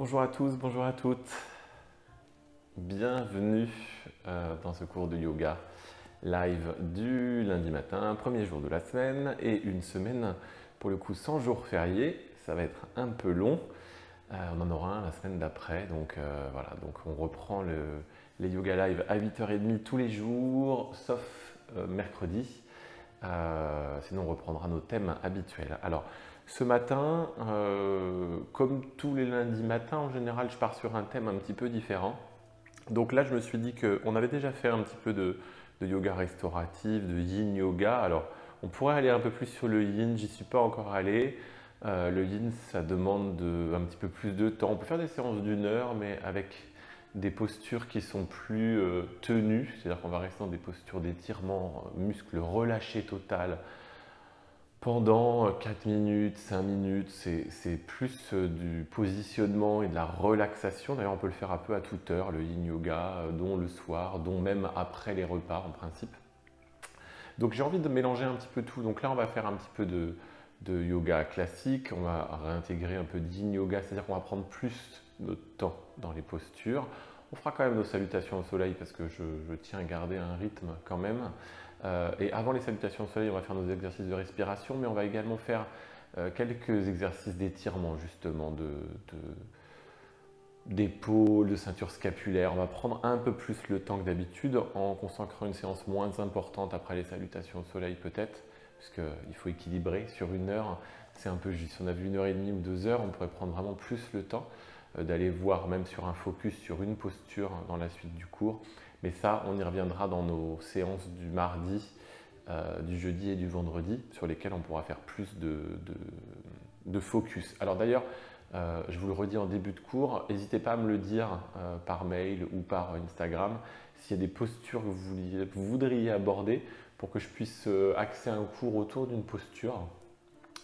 Bonjour à tous, bonjour à toutes. Bienvenue dans ce cours de yoga live du lundi matin, premier jour de la semaine et une semaine pour le coup sans jour férié. Ça va être un peu long. On en aura un la semaine d'après. Donc voilà, donc on reprend les yoga live à 8h30 tous les jours, sauf mercredi. Sinon on reprendra nos thèmes habituels. Alors ce matin, comme tous les lundis matins, en général je pars sur un thème un petit peu différent. Donc là je me suis dit qu'on avait déjà fait un petit peu de yoga restauratif, de yin yoga. Alors on pourrait aller un peu plus sur le yin, j'y suis pas encore allé. Le yin ça demande un petit peu plus de temps. On peut faire des séances d'1 heure mais avec des postures qui sont plus tenues, c'est-à-dire qu'on va rester dans des postures d'étirement, muscles relâchés total pendant 4 minutes, 5 minutes. C'est plus du positionnement et de la relaxation. D'ailleurs, on peut le faire un peu à toute heure, le yin yoga, dont le soir, dont même après les repas en principe. Donc j'ai envie de mélanger un petit peu tout. Donc là, on va faire un petit peu de yoga classique, on va réintégrer un peu d'yin yoga, c'est-à-dire qu'on va prendre plus de temps dans les postures. On fera quand même nos salutations au soleil parce que je tiens à garder un rythme quand même. Et avant les salutations au soleil, on va faire nos exercices de respiration, mais on va également faire quelques exercices d'étirement justement, d'épaule, de ceinture scapulaire. On va prendre un peu plus le temps que d'habitude en consacrant une séance moins importante après les salutations au soleil peut-être, puisqu'il faut équilibrer sur 1 heure. C'est un peu juste. Si on a vu 1h30 ou 2 heures, on pourrait prendre vraiment plus le temps d'aller voir même sur un focus sur une posture dans la suite du cours. Mais ça, on y reviendra dans nos séances du mardi, du jeudi et du vendredi, sur lesquelles on pourra faire plus de focus. Alors d'ailleurs, je vous le redis en début de cours, n'hésitez pas à me le dire par mail ou par Instagram s'il y a des postures que vous voudriez aborder pour que je puisse axer un cours autour d'une posture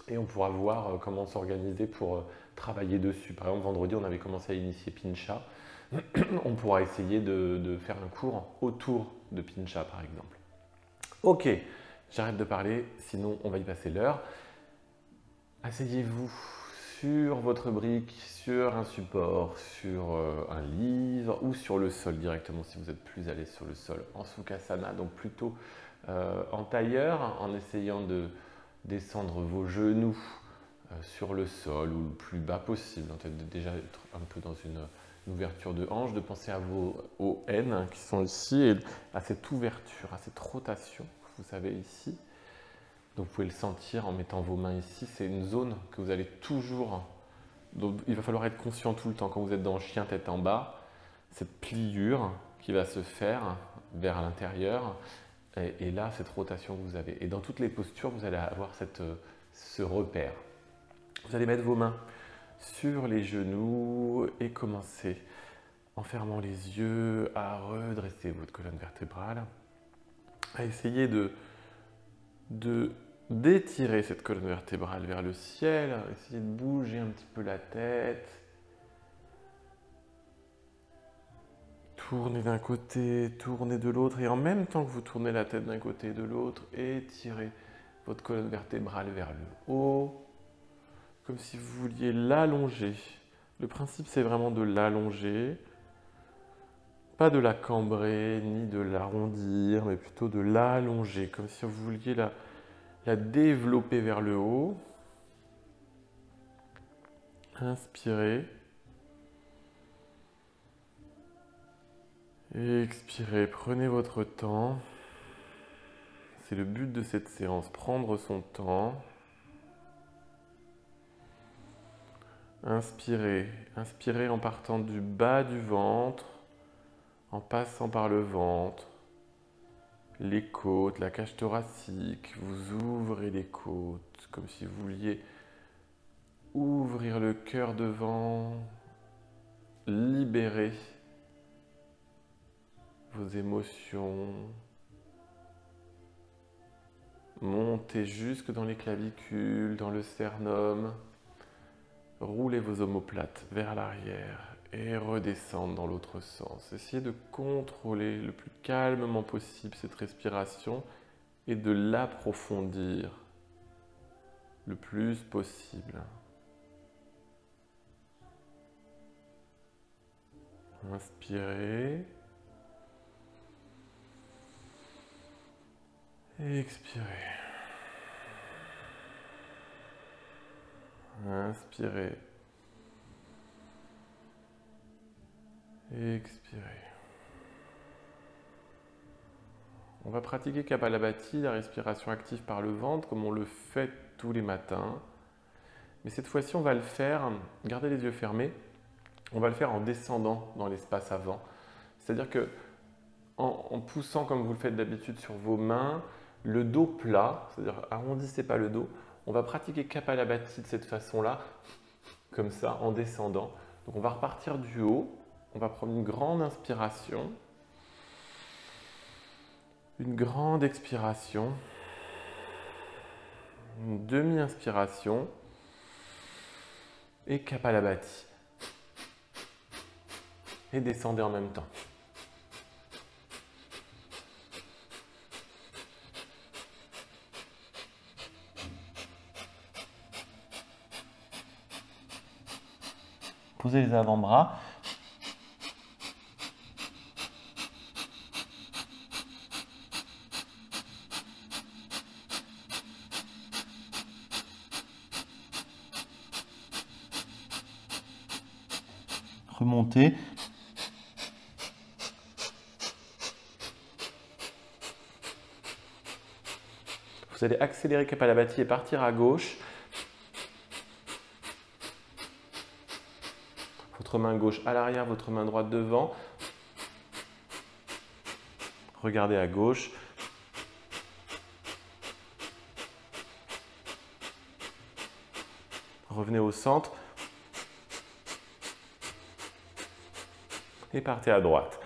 et on pourra voir comment s'organiser pour travailler dessus. Par exemple, vendredi, on avait commencé à initier Pincha. On pourra essayer de faire un cours autour de Pincha, par exemple. Ok, j'arrête de parler, sinon on va y passer l'heure. Asseyez-vous sur votre brique, sur un support, sur un livre ou sur le sol directement si vous êtes plus à l'aise sur le sol. En Sukhasana, donc plutôt en tailleur, en essayant de descendre vos genoux sur le sol ou le plus bas possible. Peut-être de déjà être un peu dans une ouverture de hanche, de penser à aux N qui sont ici et à cette ouverture, à cette rotation que vous avez ici. Donc vous pouvez le sentir en mettant vos mains ici. C'est une zone que vous allez toujours... Donc il va falloir être conscient tout le temps. Quand vous êtes dans chien tête en bas, cette pliure qui va se faire vers l'intérieur. Et là, cette rotation que vous avez. Et dans toutes les postures, vous allez avoir ce repère. Vous allez mettre vos mains sur les genoux et commencer en fermant les yeux à redresser votre colonne vertébrale, à essayer d'étirer cette colonne vertébrale vers le ciel, essayer de bouger un petit peu la tête, tournez d'un côté, tournez de l'autre, et en même temps que vous tournez la tête d'un côté et de l'autre, étirez votre colonne vertébrale vers le haut, comme si vous vouliez l'allonger. Le principe, c'est vraiment de l'allonger, pas de la cambrer, ni de l'arrondir, mais plutôt de l'allonger, comme si vous vouliez la développer vers le haut. Inspirez. Et expirez, prenez votre temps. C'est le but de cette séance, prendre son temps. Inspirez. Inspirez en partant du bas du ventre, en passant par le ventre, les côtes, la cage thoracique. Vous ouvrez les côtes, comme si vous vouliez ouvrir le cœur devant, libérer vos émotions, montez jusque dans les clavicules, dans le sternum, roulez vos omoplates vers l'arrière et redescendre dans l'autre sens. Essayez de contrôler le plus calmement possible cette respiration et de l'approfondir le plus possible. Inspirez. Expirez. Inspirez. Expirez. On va pratiquer Kapalabhati, la respiration active par le ventre, comme on le fait tous les matins. Mais cette fois-ci, on va le faire, gardez les yeux fermés, on va le faire en descendant dans l'espace avant. C'est-à-dire que en poussant comme vous le faites d'habitude sur vos mains, le dos plat, c'est-à-dire arrondissez pas le dos, on va pratiquer Kapalabhati de cette façon-là, comme ça, en descendant. Donc on va repartir du haut, on va prendre une grande inspiration, une grande expiration, une demi-inspiration et Kapalabhati. Et descendez en même temps. Posez les avant-bras. Remontez. Vous allez accélérer Kapalabhati et partir à gauche. Votre main gauche à l'arrière, votre main droite devant. Regardez à gauche. Revenez au centre. Et partez à droite.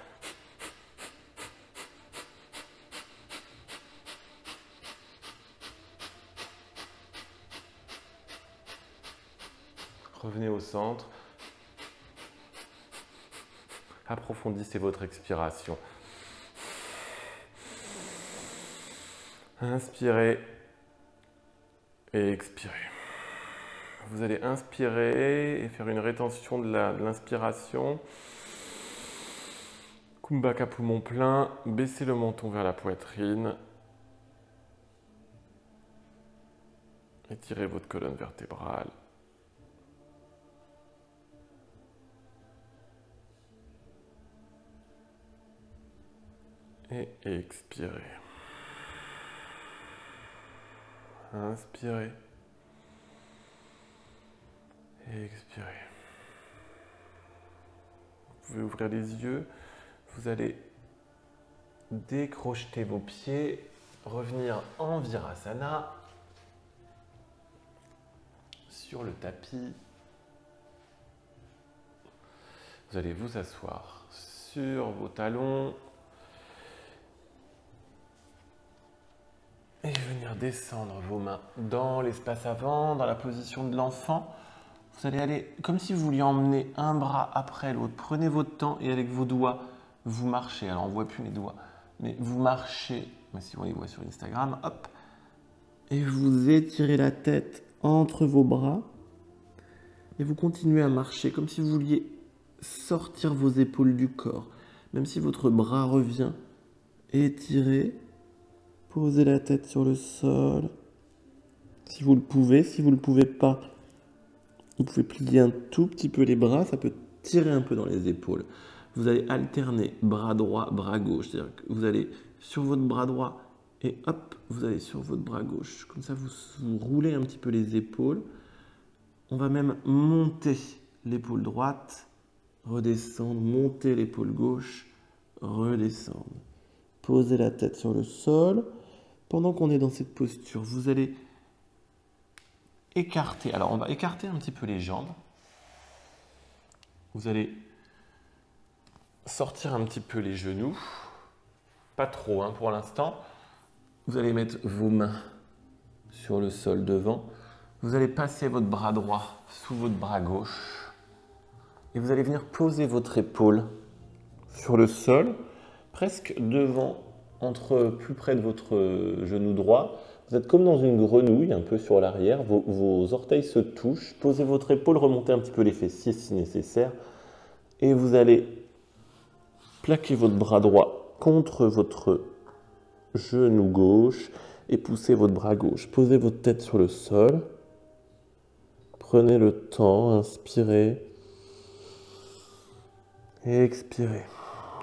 Revenez au centre. Approfondissez votre expiration. Inspirez et expirez. Vous allez inspirer et faire une rétention de l'inspiration. Kumbhaka poumon plein, baissez le menton vers la poitrine. Étirez votre colonne vertébrale. Et expirez. Inspirez. Et expirez. Vous pouvez ouvrir les yeux. Vous allez décrocheter vos pieds, revenir en Virasana sur le tapis. Vous allez vous asseoir sur vos talons et venir descendre vos mains dans l'espace avant, dans la position de l'enfant. Vous allez aller comme si vous vouliez emmener un bras après l'autre. Prenez votre temps et avec vos doigts, vous marchez. Alors on ne voit plus mes doigts, mais vous marchez. Mais si on les voit sur Instagram, hop. Et vous étirez la tête entre vos bras. Et vous continuez à marcher comme si vous vouliez sortir vos épaules du corps. Même si votre bras revient, étirez. Posez la tête sur le sol. Si vous le pouvez, si vous ne le pouvez pas, vous pouvez plier un tout petit peu les bras. Ça peut tirer un peu dans les épaules. Vous allez alterner bras droit, bras gauche. C'est-à-dire que vous allez sur votre bras droit et hop, vous allez sur votre bras gauche. Comme ça, vous roulez un petit peu les épaules. On va même monter l'épaule droite, redescendre, monter l'épaule gauche, redescendre. Posez la tête sur le sol. Pendant qu'on est dans cette posture, vous allez écarter. Alors, on va écarter un petit peu les jambes. Vous allez sortir un petit peu les genoux. Pas trop hein, pour l'instant. Vous allez mettre vos mains sur le sol devant. Vous allez passer votre bras droit sous votre bras gauche. Et vous allez venir poser votre épaule sur le sol, presque devant, plus près de votre genou droit. Vous êtes comme dans une grenouille, un peu sur l'arrière. Vos orteils se touchent. Posez votre épaule, remontez un petit peu les fessiers si nécessaire. Et vous allez Plaquez votre bras droit contre votre genou gauche et poussez votre bras gauche. Posez votre tête sur le sol. Prenez le temps, inspirez et expirez.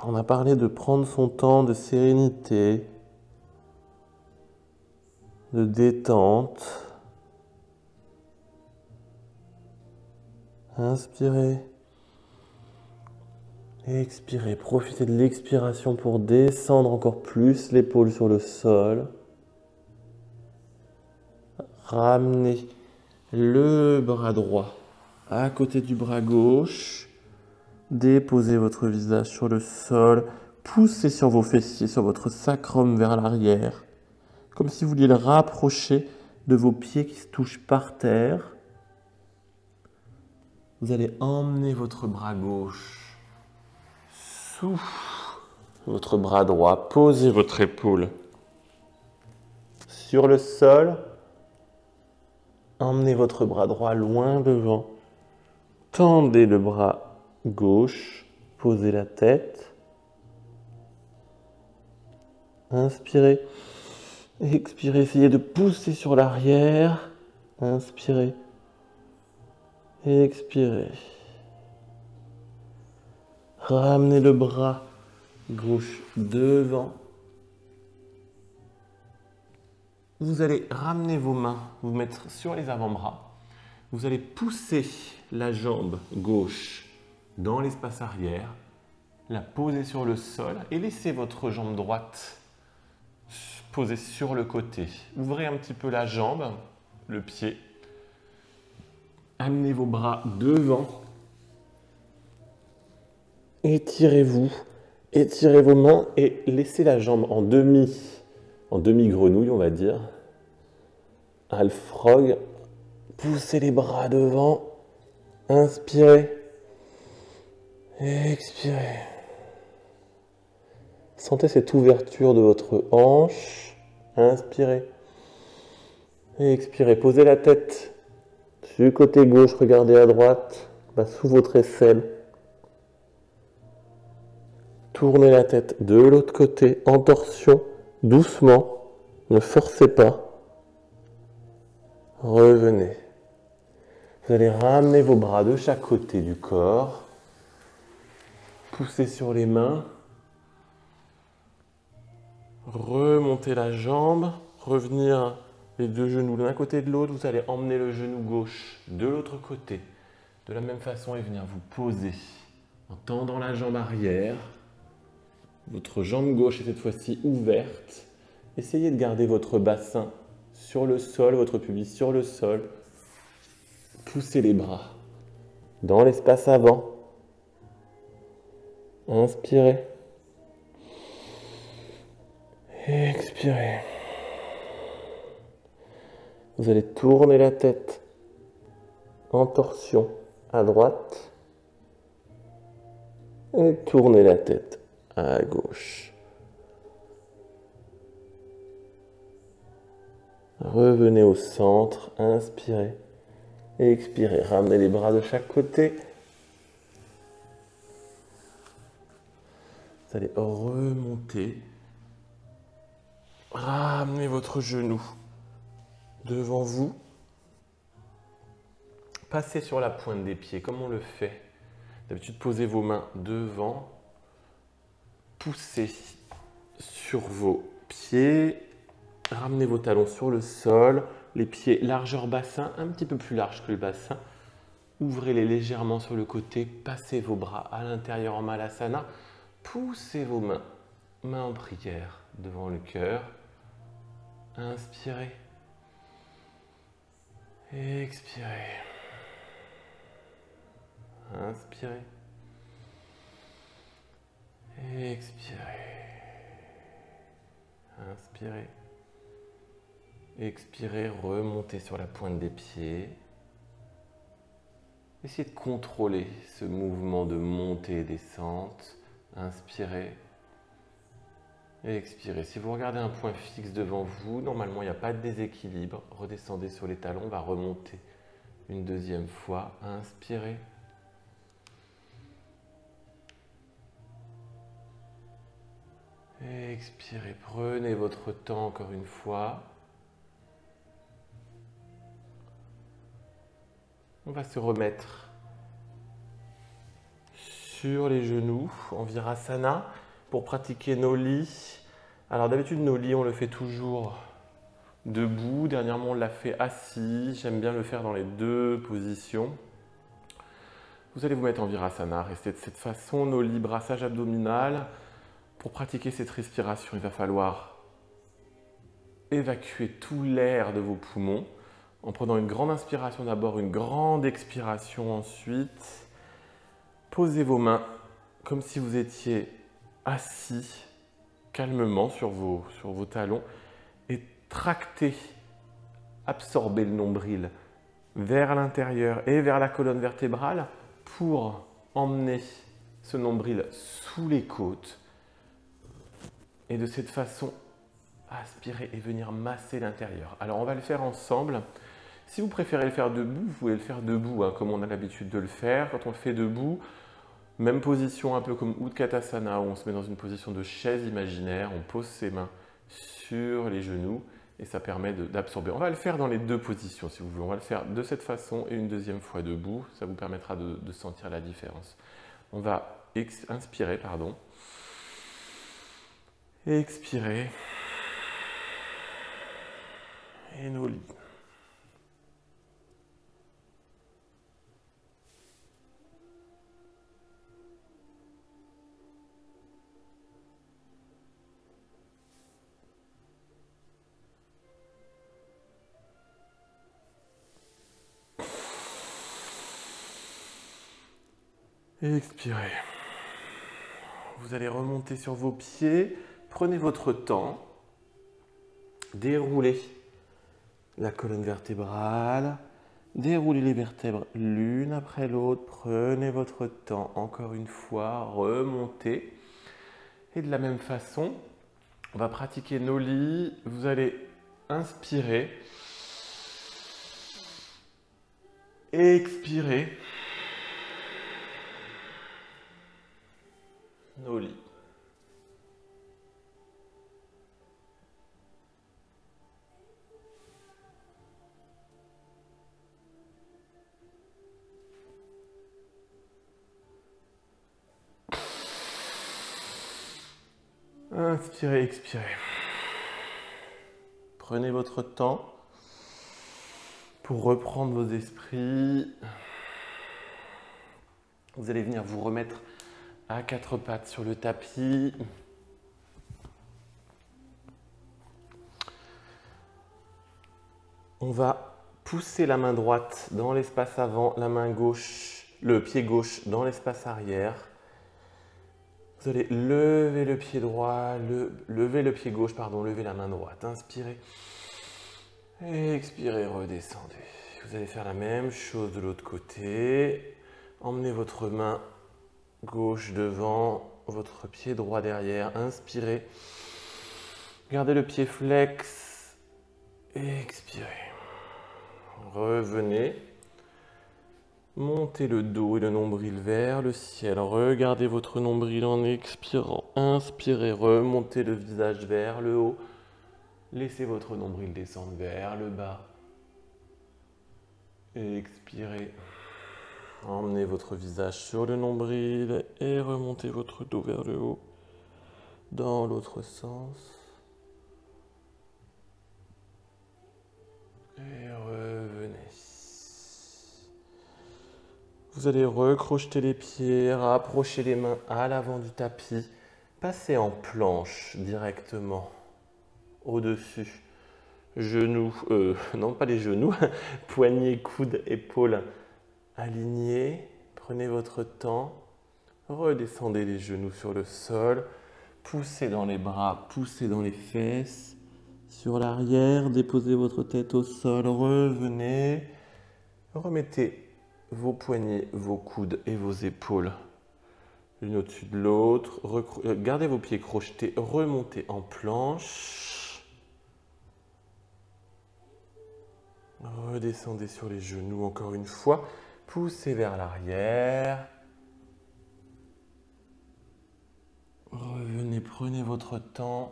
On a parlé de prendre son temps de sérénité, de détente. Inspirez et expirez. Profitez de l'expiration pour descendre encore plus l'épaule sur le sol. Ramenez le bras droit à côté du bras gauche. Déposez votre visage sur le sol. Poussez sur vos fessiers, sur votre sacrum vers l'arrière. Comme si vous vouliez le rapprocher de vos pieds qui se touchent par terre. Vous allez emmener votre bras gauche sous votre bras droit. Posez votre épaule sur le sol. Emmenez votre bras droit loin devant. Tendez le bras gauche. Posez la tête. Inspirez. Expirez. Essayez de pousser sur l'arrière. Inspirez. Expirez. Ramenez le bras gauche devant. Vous allez ramener vos mains, vous mettre sur les avant-bras. Vous allez pousser la jambe gauche dans l'espace arrière, la poser sur le sol et laissez votre jambe droite poser sur le côté. Ouvrez un petit peu la jambe, le pied. Amenez vos bras devant. Étirez-vous, étirez vos mains et laissez la jambe en demi-grenouille, on va dire. Half frog. Poussez les bras devant. Inspirez. Expirez. Sentez cette ouverture de votre hanche. Inspirez. Expirez. Posez la tête du côté gauche, regardez à droite, sous votre aisselle. Tournez la tête de l'autre côté, en torsion, doucement, ne forcez pas. Revenez. Vous allez ramener vos bras de chaque côté du corps. Poussez sur les mains. Remontez la jambe. Revenir les deux genoux l'un côté de l'autre. Vous allez emmener le genou gauche de l'autre côté. De la même façon et venir vous poser en tendant la jambe arrière. Votre jambe gauche est cette fois-ci ouverte. Essayez de garder votre bassin sur le sol, votre pubis sur le sol. Poussez les bras dans l'espace avant. Inspirez. Expirez. Vous allez tourner la tête en torsion à droite et tourner la tête à gauche. Revenez au centre, inspirez et expirez. Ramenez les bras de chaque côté. Vous allez remonter. Ramenez votre genou devant vous. Passez sur la pointe des pieds, comme on le fait. D'habitude, posez vos mains devant. Poussez sur vos pieds. Ramenez vos talons sur le sol. Les pieds largeur bassin, un petit peu plus large que le bassin. Ouvrez-les légèrement sur le côté. Passez vos bras à l'intérieur en Malasana. Poussez vos mains, mains en prière, devant le cœur. Inspirez. Expirez. Inspirez. Expirez. Inspirez. Expirez, remontez sur la pointe des pieds. Essayez de contrôler ce mouvement de montée et descente. Inspirez. Et expirez. Si vous regardez un point fixe devant vous, normalement il n'y a pas de déséquilibre. Redescendez sur les talons, on va remonter une deuxième fois. Inspirez. Expirez, prenez votre temps encore une fois. On va se remettre sur les genoux en Virasana pour pratiquer nos lits. Alors d'habitude, nos lits, on le fait toujours debout. Dernièrement, on l'a fait assis. J'aime bien le faire dans les deux positions. Vous allez vous mettre en Virasana, restez de cette façon, nos lits, brassage abdominal. Pour pratiquer cette respiration, il va falloir évacuer tout l'air de vos poumons en prenant une grande inspiration d'abord, une grande expiration ensuite. Posez vos mains comme si vous étiez assis calmement sur vos talons et tractez, absorbez le nombril vers l'intérieur et vers la colonne vertébrale pour emmener ce nombril sous les côtes. Et de cette façon, aspirer et venir masser l'intérieur. Alors on va le faire ensemble. Si vous préférez le faire debout, vous pouvez le faire debout, hein, comme on a l'habitude de le faire. Quand on le fait debout, même position un peu comme Utkatasana, où on se met dans une position de chaise imaginaire, on pose ses mains sur les genoux et ça permet d'absorber. On va le faire dans les deux positions si vous voulez. On va le faire de cette façon et une deuxième fois debout. Ça vous permettra de sentir la différence. On va inspirer, pardon. Expirez. Et nos lits. Expirez. Vous allez remonter sur vos pieds. Prenez votre temps. Déroulez la colonne vertébrale. Déroulez les vertèbres l'une après l'autre. Prenez votre temps. Encore une fois, remontez. Et de la même façon, on va pratiquer nos lits. Vous allez inspirer. Expirez. Nos lits. Inspirez, expirez. Prenez votre temps pour reprendre vos esprits. Vous allez venir vous remettre à quatre pattes sur le tapis. On va pousser la main droite dans l'espace avant, la main gauche, le pied gauche dans l'espace arrière. Vous allez lever le pied droit, lever le pied gauche, pardon, lever la main droite. Inspirez. Expirez, redescendez. Vous allez faire la même chose de l'autre côté. Emmenez votre main gauche devant, votre pied droit derrière. Inspirez. Gardez le pied flex. Expirez. Revenez. Montez le dos et le nombril vers le ciel. Regardez votre nombril en expirant. Inspirez, remontez le visage vers le haut. Laissez votre nombril descendre vers le bas. Expirez. Emmenez votre visage sur le nombril et remontez votre dos vers le haut. Dans l'autre sens. Et revenez. Vous allez recrocheter les pieds, rapprocher les mains à l'avant du tapis. Passez en planche directement au-dessus. Genoux, non pas les genoux, poignets, coudes, épaules alignés. Prenez votre temps. Redescendez les genoux sur le sol. Poussez dans les bras, poussez dans les fesses. Sur l'arrière, déposez votre tête au sol. Revenez. Remettez vos poignets, vos coudes et vos épaules l'une au-dessus de l'autre. Gardez vos pieds crochetés, remontez en planche. Redescendez sur les genoux encore une fois. Poussez vers l'arrière. Revenez prendre Prenez votre temps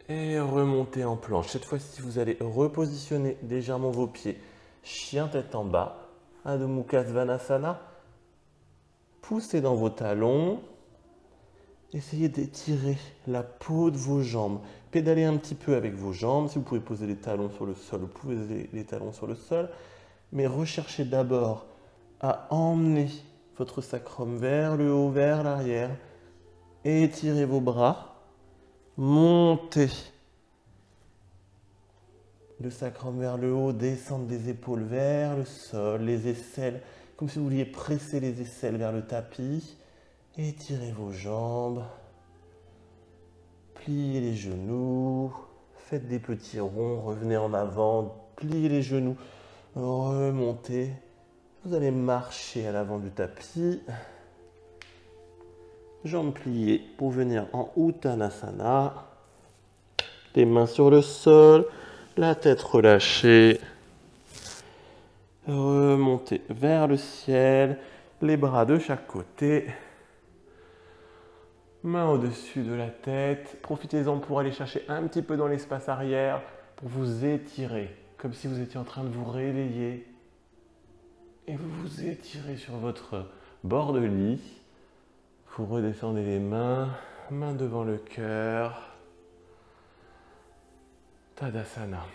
et remontez en planche. Cette fois-ci, vous allez repositionner légèrement vos pieds. Chien tête en bas, Adho Mukha Svanasana. Poussez dans vos talons. Essayez d'étirer la peau de vos jambes. Pédalez un petit peu avec vos jambes. Si vous pouvez poser les talons sur le sol, vous pouvez poser les talons sur le sol. Mais recherchez d'abord à emmener votre sacrum vers le haut, vers l'arrière. Étirez vos bras. Montez le sacrum vers le haut. Descendre des épaules vers le sol. Les aisselles, comme si vous vouliez presser les aisselles vers le tapis. Étirez vos jambes, pliez les genoux, faites des petits ronds, revenez en avant, pliez les genoux, remontez. Vous allez marcher à l'avant du tapis, jambes pliées pour venir en Uttanasana, les mains sur le sol, la tête relâchée. Remontez vers le ciel, les bras de chaque côté. Main au-dessus de la tête. Profitez-en pour aller chercher un petit peu dans l'espace arrière pour vous étirer, comme si vous étiez en train de vous réveiller. Et vous vous étirez sur votre bord de lit. Vous redescendez les mains, main devant le cœur. Tadasana.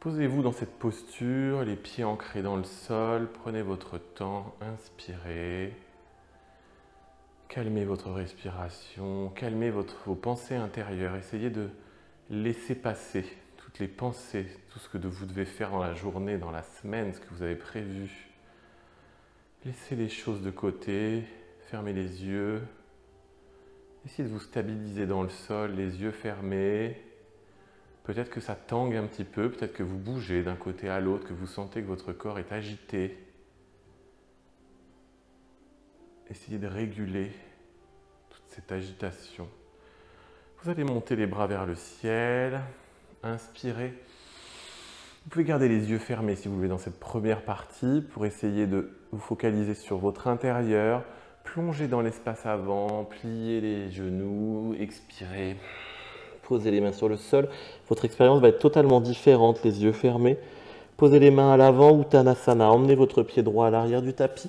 Posez-vous dans cette posture, les pieds ancrés dans le sol. Prenez votre temps, inspirez. Calmez votre respiration, calmez vos pensées intérieures. Essayez de laisser passer toutes les pensées, tout ce que vous devez faire dans la journée, dans la semaine, ce que vous avez prévu. Laissez les choses de côté, fermez les yeux. Essayez de vous stabiliser dans le sol, les yeux fermés. Peut-être que ça tangue un petit peu, peut-être que vous bougez d'un côté à l'autre, que vous sentez que votre corps est agité. Essayez de réguler toute cette agitation. Vous allez monter les bras vers le ciel. Inspirez. Vous pouvez garder les yeux fermés si vous voulez dans cette première partie pour essayer de vous focaliser sur votre intérieur. Plongez dans l'espace avant, pliez les genoux, expirez. Posez les mains sur le sol. Votre expérience va être totalement différente, les yeux fermés. Posez les mains à l'avant, Uttanasana. Emmenez votre pied droit à l'arrière du tapis.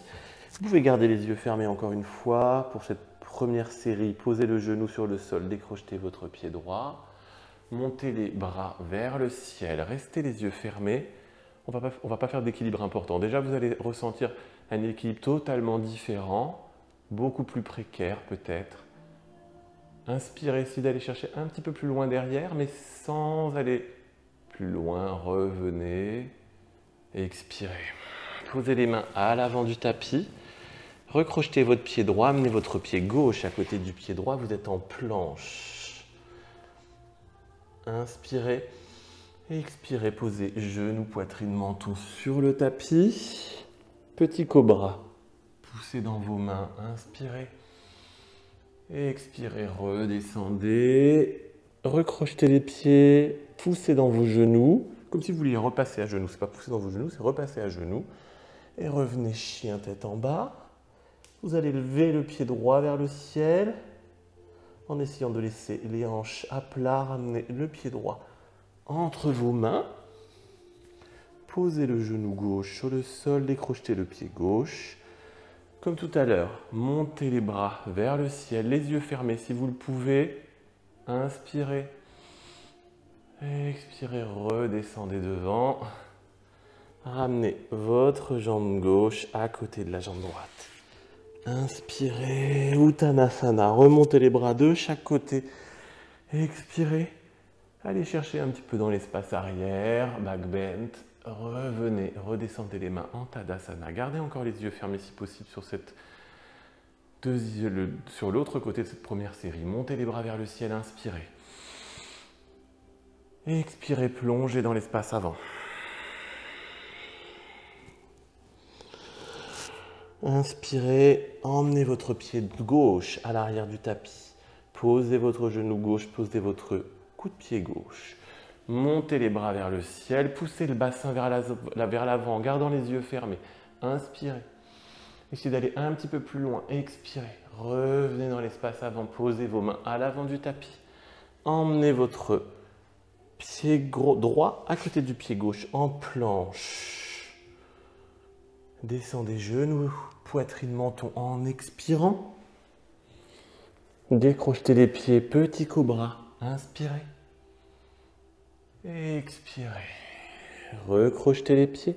Vous pouvez garder les yeux fermés encore une fois. Pour cette première série, posez le genou sur le sol, décrochetez votre pied droit. Montez les bras vers le ciel, restez les yeux fermés. On va pas faire d'équilibre important. Déjà, vous allez ressentir un équilibre totalement différent, beaucoup plus précaire peut-être. Inspirez, essayez d'aller chercher un petit peu plus loin derrière, mais sans aller plus loin. Revenez, expirez. Posez les mains à l'avant du tapis. Recrochetez votre pied droit, amenez votre pied gauche à côté du pied droit, vous êtes en planche. Inspirez, expirez, posez genoux, poitrine, menton sur le tapis. Petit cobra, poussez dans vos mains, inspirez. Expirez, redescendez. Recrochetez les pieds, poussez dans vos genoux, comme si vous vouliez repasser à genoux. Ce n'est pas pousser dans vos genoux, c'est repasser à genoux. Et revenez chien tête en bas. Vous allez lever le pied droit vers le ciel en essayant de laisser les hanches à plat, ramener le pied droit entre vos mains. Posez le genou gauche sur le sol, décrochetez le pied gauche. Comme tout à l'heure, montez les bras vers le ciel, les yeux fermés si vous le pouvez. Inspirez. Expirez, redescendez devant. Ramenez votre jambe gauche à côté de la jambe droite. Inspirez, Uttanasana, remontez les bras de chaque côté. Expirez, allez chercher un petit peu dans l'espace arrière, back bend. Revenez, redescendez les mains en Tadasana. Gardez encore les yeux fermés si possible sur l'autre côté de cette première série. Montez les bras vers le ciel, inspirez. Expirez, plongez dans l'espace avant. Inspirez, emmenez votre pied gauche à l'arrière du tapis. Posez votre genou gauche, posez votre coup de pied gauche. Montez les bras vers le ciel, poussez le bassin vers l'avant en gardant les yeux fermés. Inspirez. Essayez d'aller un petit peu plus loin. Expirez. Revenez dans l'espace avant. Posez vos mains à l'avant du tapis. Emmenez votre pied droit à côté du pied gauche en planche. Descendez genoux, poitrine, menton en expirant. Décrochetez les pieds, petit cobra. Inspirez. Expirez. Recrochetez les pieds.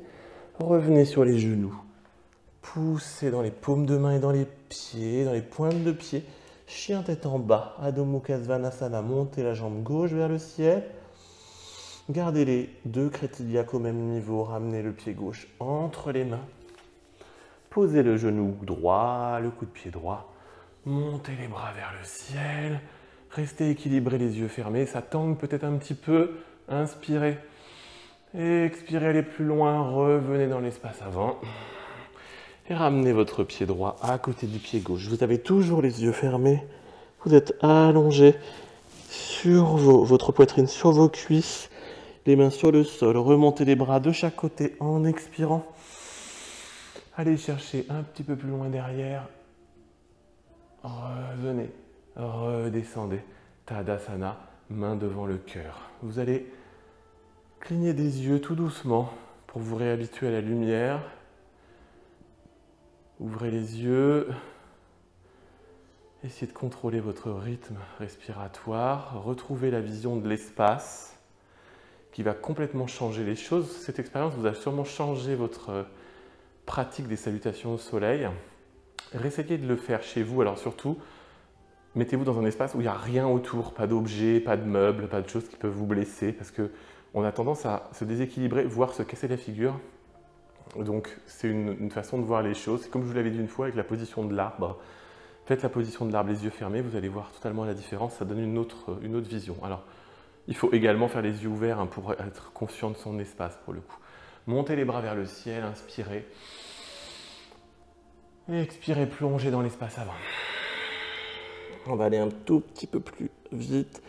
Revenez sur les genoux. Poussez dans les paumes de main et dans les pieds, dans les pointes de pied. Chien tête en bas. Adho Mukha Svanasana. Montez la jambe gauche vers le ciel. Gardez les deux crêtes iliaques au même niveau. Ramenez le pied gauche entre les mains. Posez le genou droit, le coup de pied droit. Montez les bras vers le ciel. Restez équilibré, les yeux fermés. Ça tangue peut-être un petit peu. Inspirez. Expirez, allez plus loin. Revenez dans l'espace avant. Et ramenez votre pied droit à côté du pied gauche. Vous avez toujours les yeux fermés. Vous êtes allongé sur votre poitrine, sur vos cuisses. Les mains sur le sol. Remontez les bras de chaque côté en expirant. Allez chercher un petit peu plus loin derrière. Revenez. Redescendez. Tadasana, main devant le cœur. Vous allez cligner des yeux tout doucement pour vous réhabituer à la lumière. Ouvrez les yeux. Essayez de contrôler votre rythme respiratoire. Retrouvez la vision de l'espace qui va complètement changer les choses. Cette expérience vous a sûrement changé votre pratique des salutations au soleil. Essayez de le faire chez vous. Alors surtout, mettez-vous dans un espace où il n'y a rien autour, pas d'objets, pas de meubles, pas de choses qui peuvent vous blesser, parce qu'on a tendance à se déséquilibrer, voire se casser la figure. Donc c'est une façon de voir les choses. C'est comme je vous l'avais dit une fois avec la position de l'arbre. Faites la position de l'arbre les yeux fermés, vous allez voir totalement la différence, ça donne une autre vision. Alors, il faut également faire les yeux ouverts pour être conscient de son espace pour le coup. Montez les bras vers le ciel, inspirez. Et expirez, plongez dans l'espace avant. On va aller un tout petit peu plus vite.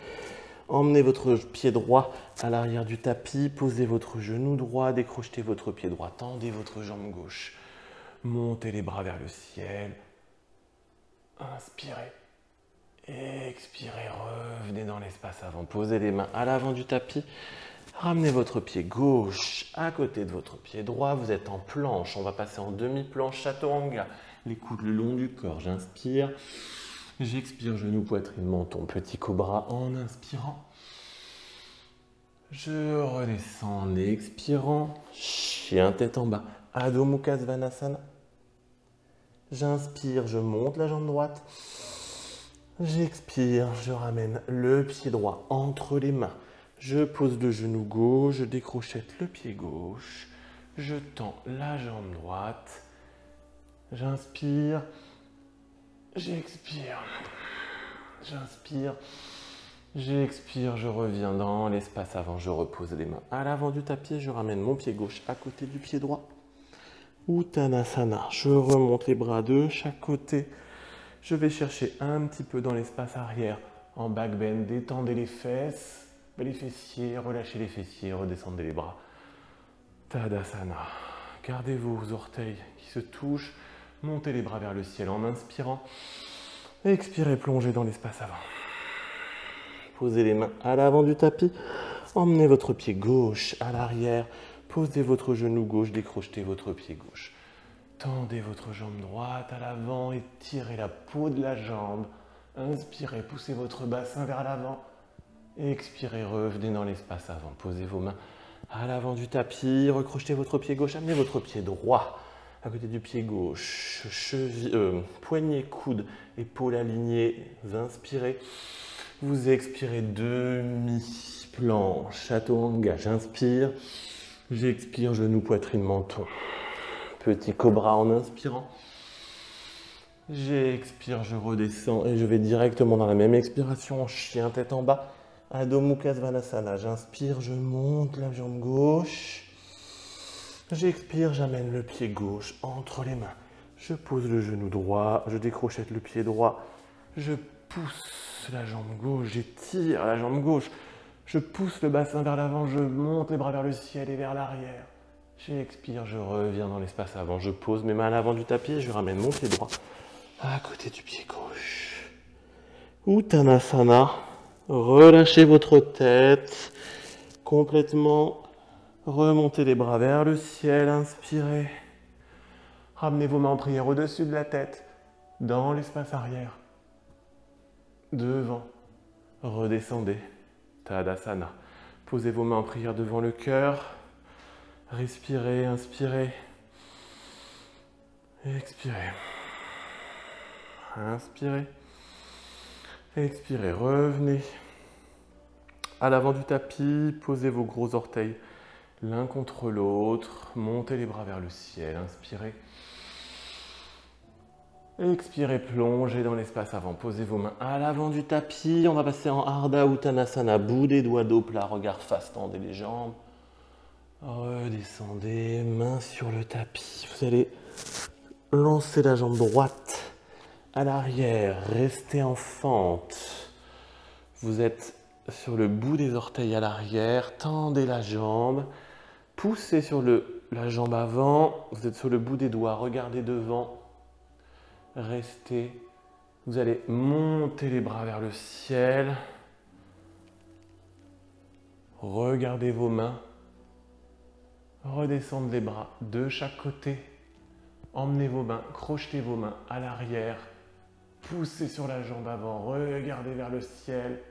Emmenez votre pied droit à l'arrière du tapis, posez votre genou droit, décrochetez votre pied droit, tendez votre jambe gauche. Montez les bras vers le ciel. Inspirez. Expirez, revenez dans l'espace avant. Posez les mains à l'avant du tapis. Ramenez votre pied gauche à côté de votre pied droit. Vous êtes en planche. On va passer en demi-planche chaturanga. Les coudes le long du corps. J'inspire. J'expire, genou, poitrine, menton, petit cobra en inspirant. Je redescends en expirant. Chien tête en bas. Adho Mukha Svanasana. J'inspire, je monte la jambe droite. J'expire, je ramène le pied droit entre les mains. Je pose le genou gauche, je décrochette le pied gauche. Je tends la jambe droite. J'inspire. J'expire. J'inspire. J'expire, je reviens dans l'espace avant. Je repose les mains à l'avant du tapis. Je ramène mon pied gauche à côté du pied droit. Uttanasana. Je remonte les bras de chaque côté. Je vais chercher un petit peu dans l'espace arrière. En back bend, détendez les fesses, les fessiers, relâchez les fessiers, redescendez les bras. Tadasana. Gardez vos orteils qui se touchent. Montez les bras vers le ciel en inspirant. Expirez, plongez dans l'espace avant. Posez les mains à l'avant du tapis. Emmenez votre pied gauche à l'arrière. Posez votre genou gauche, décrochetez votre pied gauche. Tendez votre jambe droite à l'avant, étirez la peau de la jambe. Inspirez, poussez votre bassin vers l'avant. Expirez, revenez dans l'espace avant. Posez vos mains à l'avant du tapis. Recrochetez votre pied gauche, amenez votre pied droit à côté du pied gauche. Poignet, coude, épaules alignées. Inspirez. Vous expirez, demi-planche, chaturanga. J'inspire. J'expire, genou, poitrine, menton. Petit cobra en inspirant. J'expire, je redescends et je vais directement dans la même expiration. Chien tête en bas. Adho Mukha Svanasana. J'inspire, je monte la jambe gauche. J'expire, j'amène le pied gauche entre les mains. Je pose le genou droit, je décrochette le pied droit. Je pousse la jambe gauche, j'étire la jambe gauche. Je pousse le bassin vers l'avant, je monte les bras vers le ciel et vers l'arrière. J'expire, je reviens dans l'espace avant. Je pose mes mains à l'avant du tapis et je ramène mon pied droit à côté du pied gauche. Uttanasana. Relâchez votre tête complètement. Remontez les bras vers le ciel. Inspirez. Ramenez vos mains en prière au-dessus de la tête, dans l'espace arrière. Devant. Redescendez. Tadasana. Posez vos mains en prière devant le cœur. Respirez, inspirez. Expirez. Inspirez. Expirez. Revenez à l'avant du tapis. Posez vos gros orteils l'un contre l'autre. Montez les bras vers le ciel. Inspirez. Expirez, plongez dans l'espace avant. Posez vos mains à l'avant du tapis. On va passer en Ardha Uttanasana. Bout des doigts, dos plat, regard face, tendez les jambes. Redescendez, main sur le tapis. Vous allez lancer la jambe droite à l'arrière. Restez en fente. Vous êtes sur le bout des orteils à l'arrière. Tendez la jambe. Poussez sur la jambe avant. Vous êtes sur le bout des doigts. Regardez devant. Restez. Vous allez monter les bras vers le ciel. Regardez vos mains. Redescendre les bras de chaque côté. Emmenez vos mains, crochetez vos mains à l'arrière. Poussez sur la jambe avant. Regardez vers le ciel.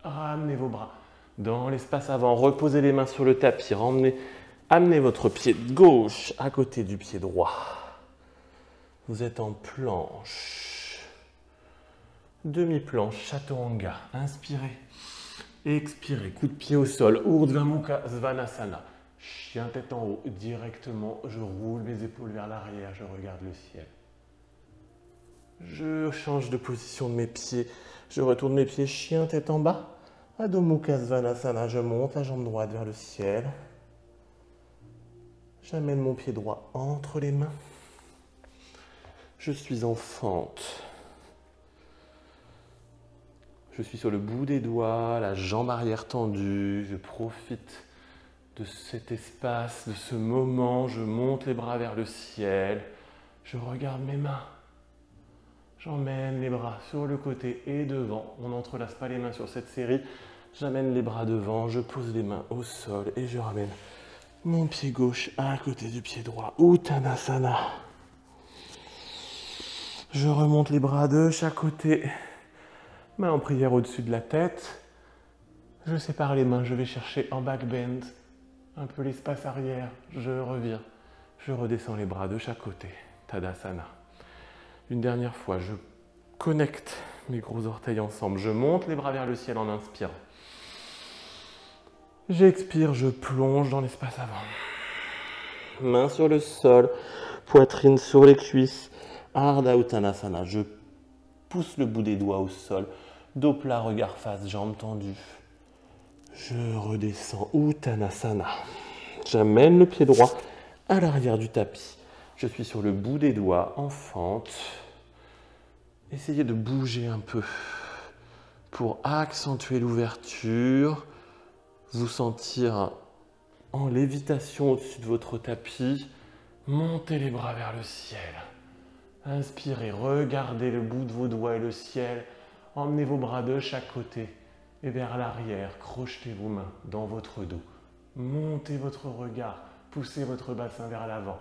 Ramenez vos bras dans l'espace avant. Reposez les mains sur le tapis. Amenez votre pied gauche à côté du pied droit. Vous êtes en planche. Demi-planche, Chaturanga. Inspirez. Expirez. Coup de pied au sol. Urdhva Mukha Svanasana. Chien tête en haut. Directement, je roule mes épaules vers l'arrière. Je regarde le ciel. Je change de position de mes pieds. Je retourne mes pieds. Chien tête en bas. Adho Mukha Svanasana. Je monte la jambe droite vers le ciel. J'amène mon pied droit entre les mains. Je suis en fente. Je suis sur le bout des doigts, la jambe arrière tendue. Je profite de cet espace, de ce moment. Je monte les bras vers le ciel. Je regarde mes mains. J'emmène les bras sur le côté et devant. On n'entrelace pas les mains sur cette série. J'amène les bras devant. Je pose les mains au sol et je ramène mon pied gauche à côté du pied droit. Uttanasana. Je remonte les bras de chaque côté. Main en prière au-dessus de la tête. Je sépare les mains, je vais chercher en back bend. Un peu l'espace arrière. Je reviens. Je redescends les bras de chaque côté. Tadasana. Une dernière fois, je connecte mes gros orteils ensemble. Je monte les bras vers le ciel en inspirant. J'expire, je plonge dans l'espace avant. Main sur le sol, poitrine sur les cuisses. Ardha Uttanasana, je pousse le bout des doigts au sol, dos plat, regard face, jambes tendues. Je redescends Uttanasana. J'amène le pied droit à l'arrière du tapis. Je suis sur le bout des doigts, en fente. Essayez de bouger un peu pour accentuer l'ouverture, vous sentir en lévitation au-dessus de votre tapis. Montez les bras vers le ciel. Inspirez, regardez le bout de vos doigts et le ciel. Emmenez vos bras de chaque côté et vers l'arrière. Crochetez vos mains dans votre dos. Montez votre regard, poussez votre bassin vers l'avant.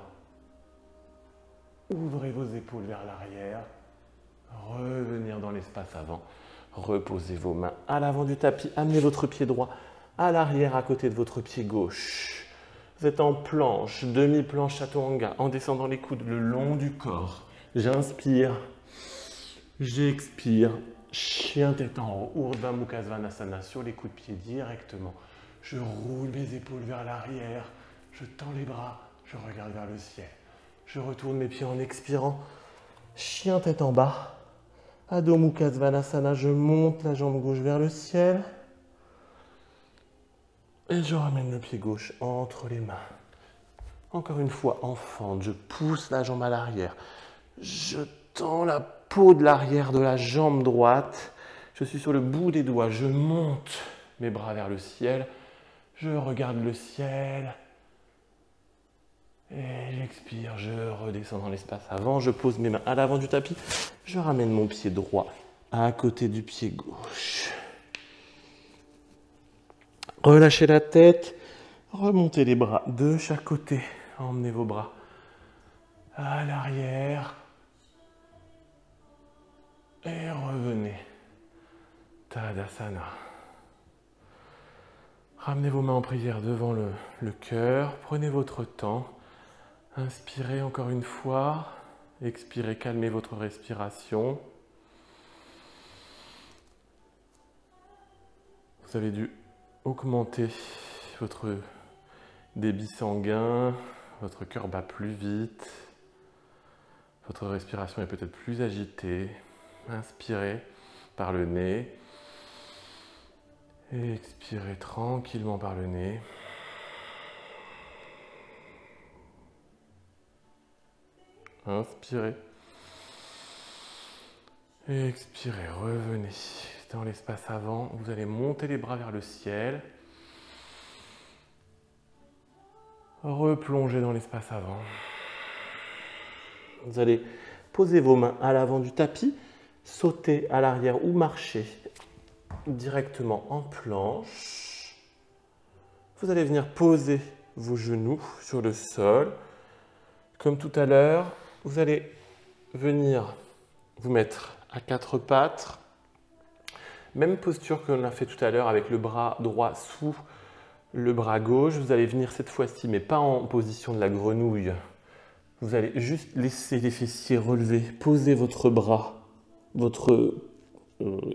Ouvrez vos épaules vers l'arrière. Revenir dans l'espace avant. Reposez vos mains à l'avant du tapis. Amenez votre pied droit à l'arrière à côté de votre pied gauche. Vous êtes en planche, demi-planche Chaturanga, en descendant les coudes le long du corps. J'inspire, j'expire, chien tête en haut, Urdhva Mukha Svanasana sur les coups de pied directement. Je roule mes épaules vers l'arrière, je tends les bras, je regarde vers le ciel. Je retourne mes pieds en expirant, chien tête en bas, Adho Mukha Svanasana, je monte la jambe gauche vers le ciel. Et je ramène le pied gauche entre les mains. Encore une fois, en fente, je pousse la jambe à l'arrière. Je tends la peau de l'arrière de la jambe droite. Je suis sur le bout des doigts. Je monte mes bras vers le ciel. Je regarde le ciel. Et j'expire, je redescends dans l'espace avant, je pose mes mains à l'avant du tapis, je ramène mon pied droit à côté du pied gauche. Relâchez la tête, remontez les bras de chaque côté, emmenez vos bras à l'arrière et revenez. Tadasana. Ramenez vos mains en prière devant le cœur, prenez votre temps. Inspirez encore une fois, expirez, calmez votre respiration. Vous avez dû augmenter votre débit sanguin, votre cœur bat plus vite, votre respiration est peut-être plus agitée. Inspirez par le nez et expirez tranquillement par le nez. Inspirez. Et expirez, revenez dans l'espace avant. Vous allez monter les bras vers le ciel. Replongez dans l'espace avant. Vous allez poser vos mains à l'avant du tapis, sauter à l'arrière ou marcher directement en planche. Vous allez venir poser vos genoux sur le sol. Comme tout à l'heure, vous allez venir vous mettre à quatre pattes. Même posture que l'on a fait tout à l'heure avec le bras droit sous le bras gauche. Vous allez venir cette fois-ci, mais pas en position de la grenouille. Vous allez juste laisser les fessiers relevés. Posez votre bras, votre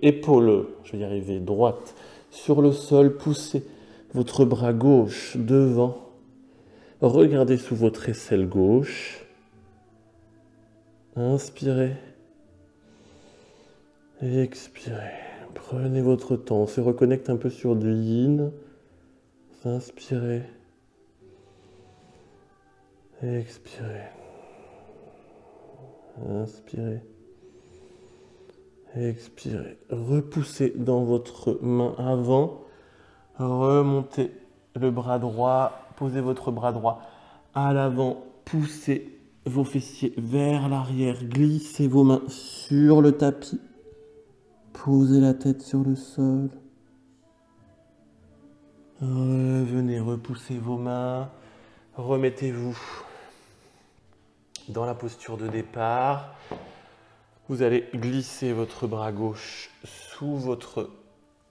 épaule, je vais y arriver, droite, sur le sol. Poussez votre bras gauche devant. Regardez sous votre aisselle gauche. Inspirez. Et expirez. Prenez votre temps. On se reconnecte un peu sur du yin. Inspirez. Et expirez. Inspirez. Et expirez. Repoussez dans votre main avant. Remontez le bras droit. Posez votre bras droit à l'avant. Poussez vos fessiers vers l'arrière. Glissez vos mains sur le tapis. Posez la tête sur le sol. Revenez, repoussez vos mains. Remettez-vous dans la posture de départ. Vous allez glisser votre bras gauche sous votre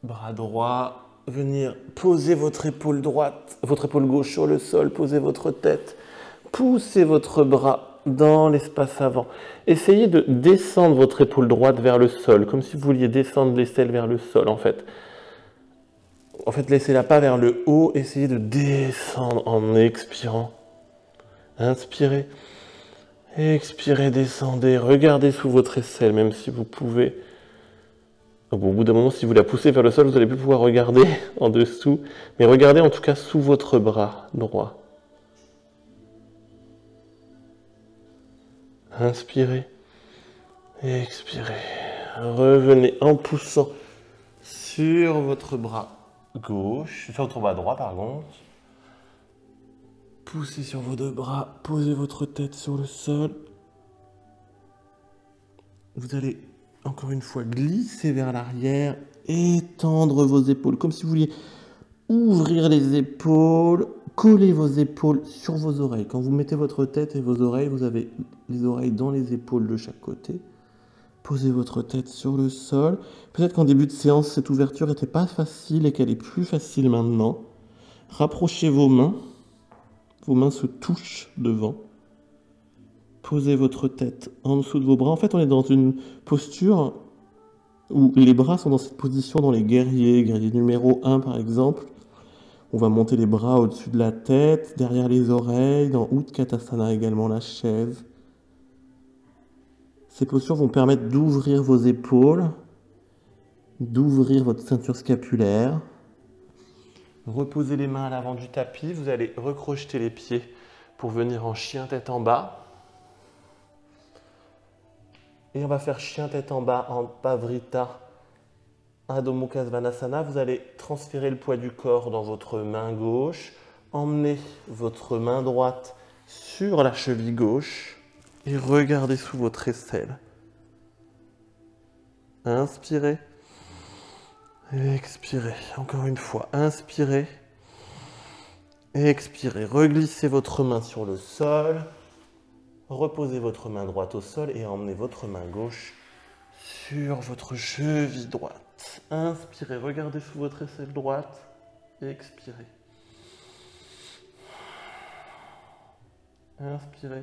bras droit. Venir poser votre épaule droite, votre épaule gauche sur le sol. Posez votre tête. Poussez votre bras dans l'espace avant. Essayez de descendre votre épaule droite vers le sol, comme si vous vouliez descendre l'aisselle vers le sol en fait. En fait, laissez-la pas vers le haut, essayez de descendre en expirant. Inspirez, expirez, descendez, regardez sous votre aisselle, même si vous pouvez. Donc, au bout d'un moment, si vous la poussez vers le sol, vous n'allez plus pouvoir regarder en dessous, mais regardez en tout cas sous votre bras droit. Inspirez, expirez, revenez en poussant sur votre bras gauche, sur votre bras droit, pardon. Poussez sur vos deux bras, posez votre tête sur le sol. Vous allez encore une fois glisser vers l'arrière, étendre vos épaules, comme si vous vouliez ouvrir les épaules, coller vos épaules sur vos oreilles. Quand vous mettez votre tête et vos oreilles, vous avez les oreilles dans les épaules de chaque côté. Posez votre tête sur le sol. Peut-être qu'en début de séance, cette ouverture n'était pas facile et qu'elle est plus facile maintenant. Rapprochez vos mains. Vos mains se touchent devant. Posez votre tête en dessous de vos bras. En fait, on est dans une posture où les bras sont dans cette position dans les guerriers. Guerrier numéro 1, par exemple. On va monter les bras au-dessus de la tête, derrière les oreilles, dans Utkatasana également, la chaise. Ces postures vont permettre d'ouvrir vos épaules, d'ouvrir votre ceinture scapulaire. Reposez les mains à l'avant du tapis. Vous allez recrocheter les pieds pour venir en chien tête en bas. Et on va faire chien tête en bas en Pavrita Adho Mukha Svanasana. Vous allez transférer le poids du corps dans votre main gauche. Emmenez votre main droite sur la cheville gauche et regardez sous votre aisselle. Inspirez. Expirez. Encore une fois. Inspirez. Expirez. Reglissez votre main sur le sol. Reposez votre main droite au sol et emmenez votre main gauche sur votre cheville droite. Inspirez. Regardez sous votre aisselle droite. Expirez. Inspirez.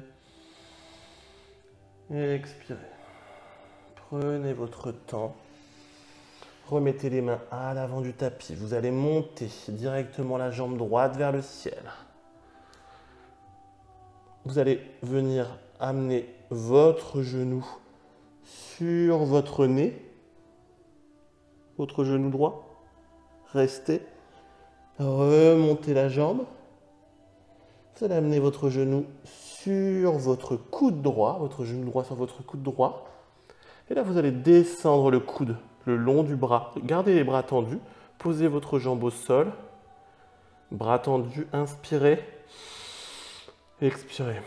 Expirez. Prenez votre temps. Remettez les mains à l'avant du tapis. Vous allez monter directement la jambe droite vers le ciel. Vous allez venir amener votre genou sur votre nez. Votre genou droit. Restez. Remontez la jambe. Vous allez amener votre genou sur votre coude droit. Votre genou droit sur votre coude droit. Et là, vous allez descendre le coude le long du bras. Gardez les bras tendus. Posez votre jambe au sol. Bras tendus. Inspirez. Expirez.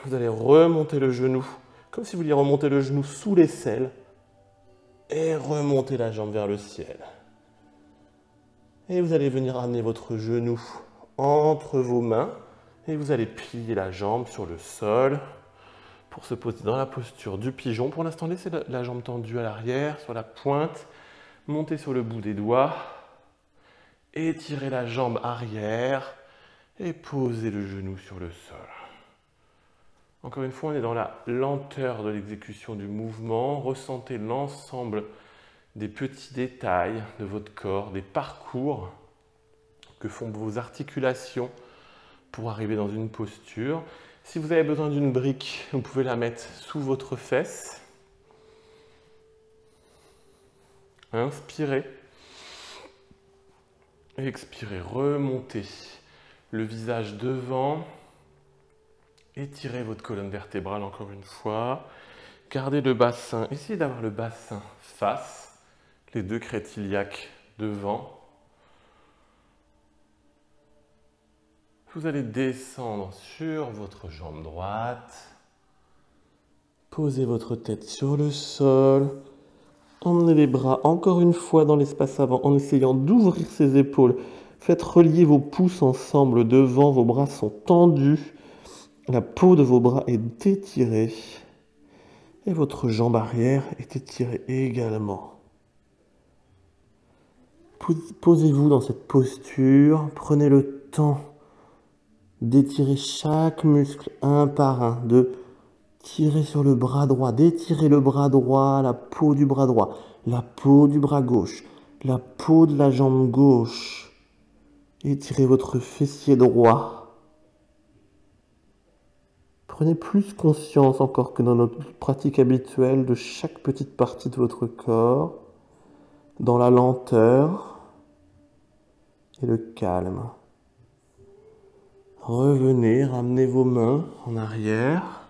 Vous allez remonter le genou, comme si vous vouliez remonter le genou sous l'aisselle. Et remonter la jambe vers le ciel. Et vous allez venir amener votre genou entre vos mains. Et vous allez plier la jambe sur le sol pour se poser dans la posture du pigeon. Pour l'instant, laissez la jambe tendue à l'arrière, sur la pointe. Montez sur le bout des doigts. Étirez la jambe arrière et posez le genou sur le sol. Encore une fois, on est dans la lenteur de l'exécution du mouvement. Ressentez l'ensemble des petits détails de votre corps, des parcours que font vos articulations pour arriver dans une posture. Si vous avez besoin d'une brique, vous pouvez la mettre sous votre fesse. Inspirez. Expirez. Remontez le visage devant. Étirez votre colonne vertébrale encore une fois. Gardez le bassin. Essayez d'avoir le bassin face. Les deux crêtes iliaques devant. Vous allez descendre sur votre jambe droite. Posez votre tête sur le sol. Emmenez les bras encore une fois dans l'espace avant en essayant d'ouvrir ses épaules. Faites relier vos pouces ensemble devant. Vos bras sont tendus. La peau de vos bras est étirée. Et votre jambe arrière est étirée également. Posez-vous dans cette posture. Prenez le temps d'étirer chaque muscle un par un, de tirer sur le bras droit, d'étirer le bras droit, la peau du bras droit, la peau du bras gauche, la peau de la jambe gauche. Étirez votre fessier droit. Prenez plus conscience encore que dans notre pratique habituelle de chaque petite partie de votre corps, dans la lenteur et le calme. Revenez, ramenez vos mains en arrière.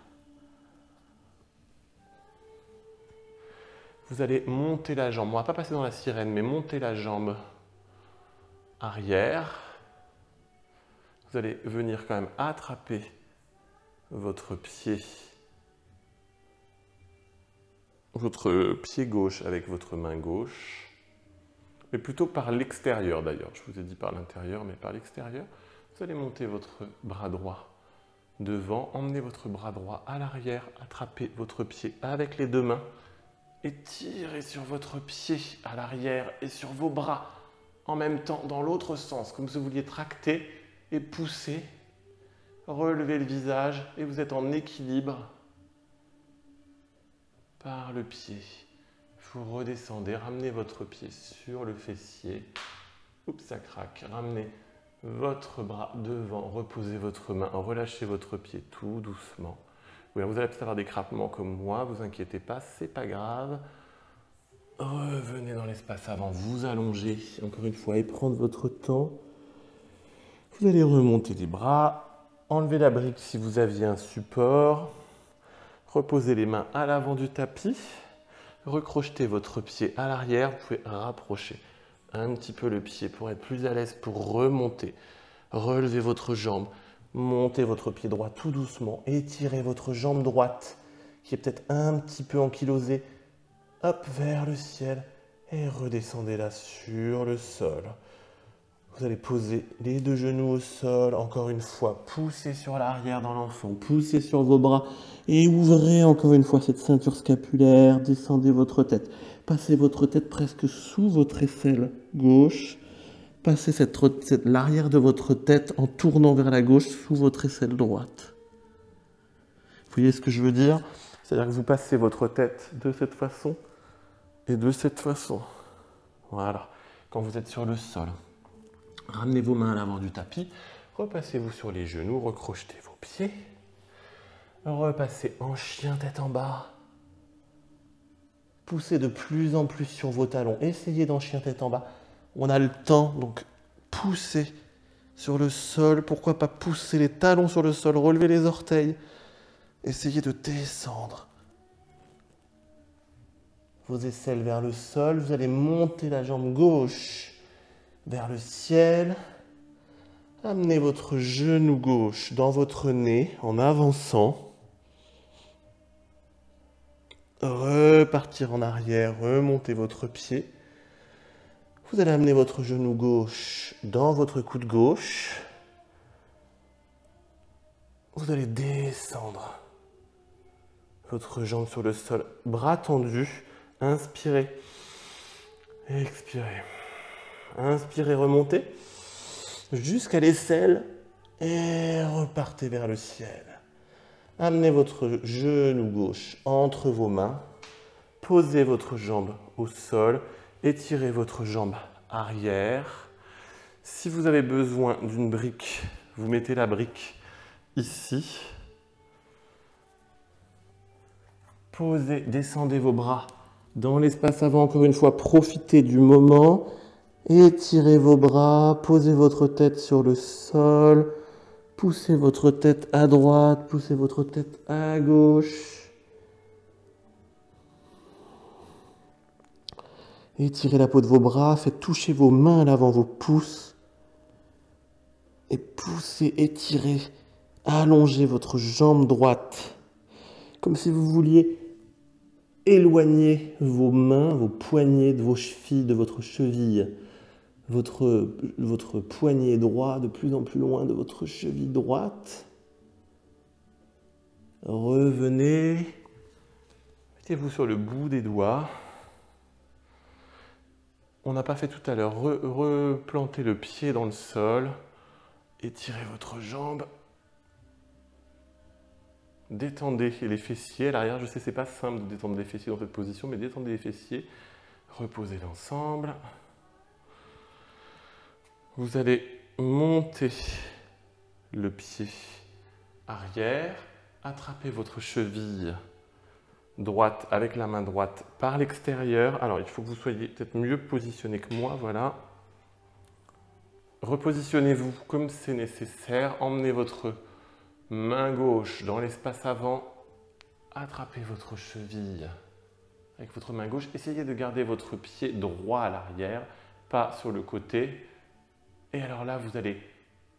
Vous allez monter la jambe. On ne va pas passer dans la sirène, mais monter la jambe arrière. Vous allez venir quand même attraper votre pied gauche avec votre main gauche. Mais plutôt par l'extérieur d'ailleurs. Je vous ai dit par l'intérieur, mais par l'extérieur. Vous allez monter votre bras droit devant, emmenez votre bras droit à l'arrière, attrapez votre pied avec les deux mains et tirez sur votre pied à l'arrière et sur vos bras en même temps dans l'autre sens, comme si vous vouliez tracter et pousser. Relevez le visage et vous êtes en équilibre par le pied. Vous redescendez, ramenez votre pied sur le fessier. Oups, ça craque. Ramenez votre bras devant, reposez votre main, relâchez votre pied tout doucement. Oui, vous allez peut-être avoir des craquements comme moi, vous inquiétez pas, c'est pas grave. Revenez dans l'espace avant, vous allongez encore une fois et prendre votre temps. Vous allez remonter les bras, enlevez la brique si vous aviez un support, reposez les mains à l'avant du tapis, recrochetez votre pied à l'arrière, vous pouvez rapprocher un petit peu le pied pour être plus à l'aise, pour remonter. Relevez votre jambe, Montez votre pied droit tout doucement. Étirez votre jambe droite, qui est peut-être un petit peu ankylosée. Hop, vers le ciel. Et redescendez là sur le sol. Vous allez poser les deux genoux au sol. Encore une fois, poussez sur l'arrière dans l'enfant. Poussez sur vos bras. Et ouvrez encore une fois cette ceinture scapulaire. Descendez votre tête. Passez votre tête presque sous votre aisselle gauche. Passez l'arrière de votre tête en tournant vers la gauche sous votre aisselle droite. Vous voyez ce que je veux dire? C'est-à-dire que vous passez votre tête de cette façon et de cette façon. Voilà. Quand vous êtes sur le sol, ramenez vos mains à l'avant du tapis. Repassez-vous sur les genoux, recrochetez vos pieds. Repassez en chien tête en bas. Poussez de plus en plus sur vos talons. Essayez d'en chien tête en bas. On a le temps, donc poussez sur le sol. Pourquoi pas pousser les talons sur le sol, relever les orteils. Essayez de descendre vos aisselles vers le sol. Vous allez monter la jambe gauche vers le ciel. Amenez votre genou gauche dans votre nez en avançant. Repartir en arrière, remonter votre pied. Vous allez amener votre genou gauche dans votre coude gauche. Vous allez descendre votre jambe sur le sol, bras tendus. Inspirez, expirez. Inspirez, remontez jusqu'à l'aisselle et repartez vers le ciel. Amenez votre genou gauche entre vos mains. Posez votre jambe au sol. Étirez votre jambe arrière. Si vous avez besoin d'une brique, vous mettez la brique ici. Posez, descendez vos bras dans l'espace avant. Encore une fois, profitez du moment. Étirez vos bras, posez votre tête sur le sol. Poussez votre tête à droite, poussez votre tête à gauche. Étirez la peau de vos bras, faites toucher vos mains à l'avant, vos pouces. Et poussez, étirez, allongez votre jambe droite. Comme si vous vouliez éloigner vos mains, vos poignets de vos chevilles, de votre cheville. Votre poignet droit de plus en plus loin de votre cheville droite. Revenez. Mettez-vous sur le bout des doigts. On n'a pas fait tout à l'heure. Replantez le pied dans le sol. Étirez votre jambe. Détendez les fessiers à l'arrière. Je sais, c'est pas simple de détendre les fessiers dans cette position, mais détendez les fessiers. Reposez l'ensemble. Vous allez monter le pied arrière. Attrapez votre cheville droite avec la main droite par l'extérieur. Alors, il faut que vous soyez peut-être mieux positionné que moi, voilà. Repositionnez-vous comme c'est nécessaire. Emmenez votre main gauche dans l'espace avant. Attrapez votre cheville avec votre main gauche. Essayez de garder votre pied droit à l'arrière, pas sur le côté. Et alors là, vous allez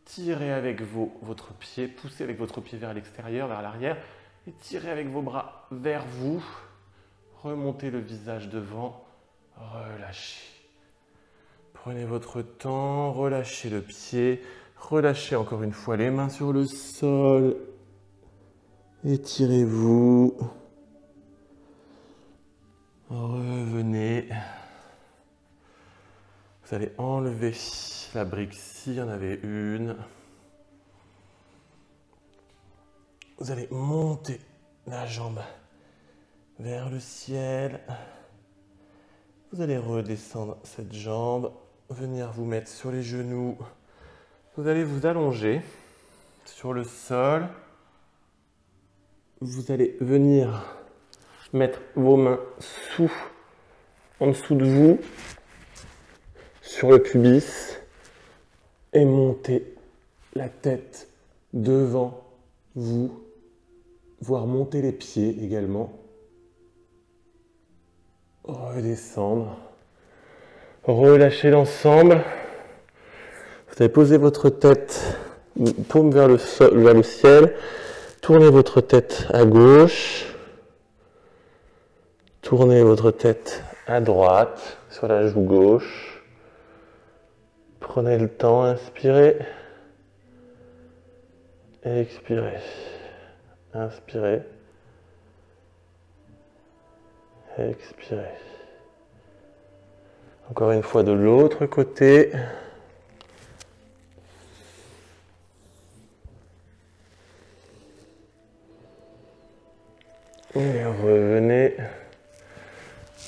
tirer avec votre pied, pousser avec votre pied vers l'extérieur, vers l'arrière. Et tirez avec vos bras vers vous. Remontez le visage devant. Relâchez. Prenez votre temps. Relâchez le pied. Relâchez encore une fois les mains sur le sol. Étirez-vous. Revenez. Vous allez enlever la brique s'il y en avait une. Vous allez monter la jambe vers le ciel. Vous allez redescendre cette jambe, venir vous mettre sur les genoux. Vous allez vous allonger sur le sol. Vous allez venir mettre vos mains en dessous de vous, sur le pubis, et monter la tête devant vous, voire monter les pieds également. Redescendre. Relâchez l'ensemble. Vous allez poser votre tête paume vers le ciel. Tournez votre tête à gauche. Tournez votre tête à droite, sur la joue gauche. Prenez le temps, inspirez. Expirez. Inspirez. Expirez. Encore une fois de l'autre côté. Et revenez.